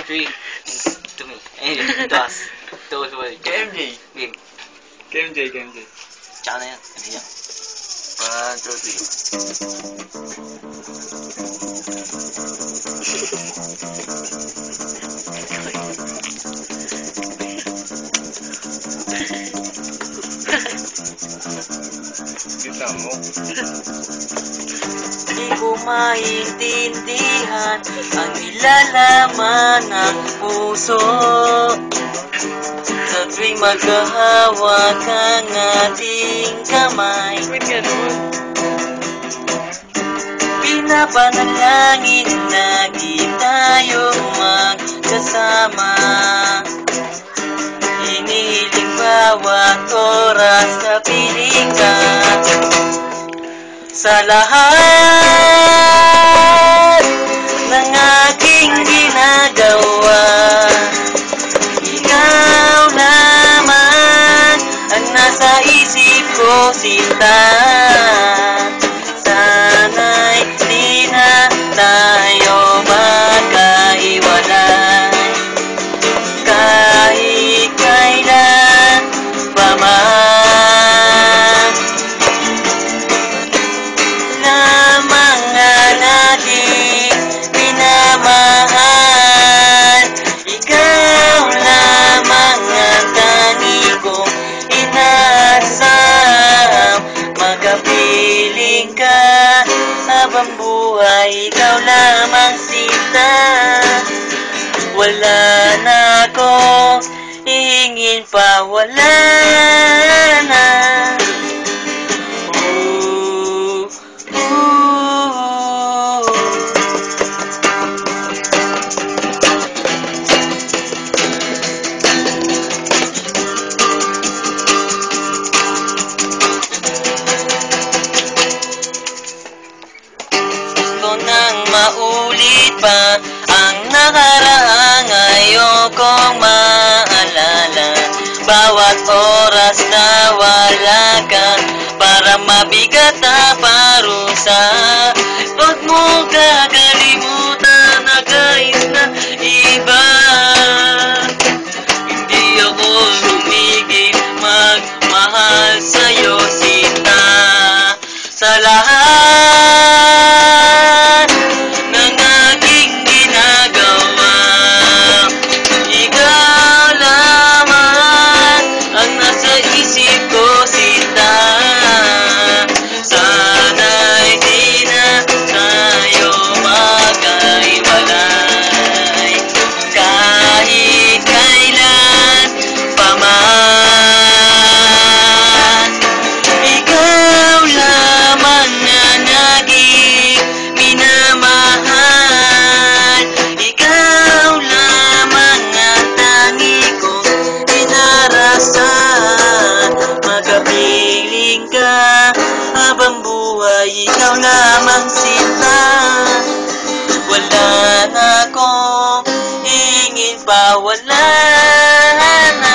3. To me. Eh, to us. To us. Kay MJ. Game. Kay MJ. Tsaka na yan. Ano yan? 1, 2, 3. Kita mo. Di ko maintindihan ang nilalaman ng puso sa tuwing maghahawak ang ating kamay. Pinapanalangin na di tayo magkasama. Hinihiling bawat oras na piling ka. Sa lahat ng aking ginagawa, ikaw naman ang nasa isip ko, sinta. Sana'y di na tayo magkaiwalay kahit kailan pa man. Lamang na natin minamahal, ikaw lamang ang tani kong inaasam. Magkapiling ka habang buhay, ikaw lamang sinta. Wala na akong hihingin pa, wala na. Nang maulit pa ang nakaraang ayokong maalala. Bawat oras na wala ka, para mabigat na parusa. Huwag mo kakalimutan na kahit na iba, hindi ako tumigil magmahal sa'yo, sinta. Sa lahat ng aking ginagawa, ikaw lamang ang nasa isip ko, sinta. Sana'y di na tayo magkaiwalay kahit kailan pa man. Ikaw lamang ang naging minamahal, ikaw lamang ang tangi kong inarasan. Magkapiling ka habang buhay, ikaw lamang sinta. Wala na akong hingin pa, wala na.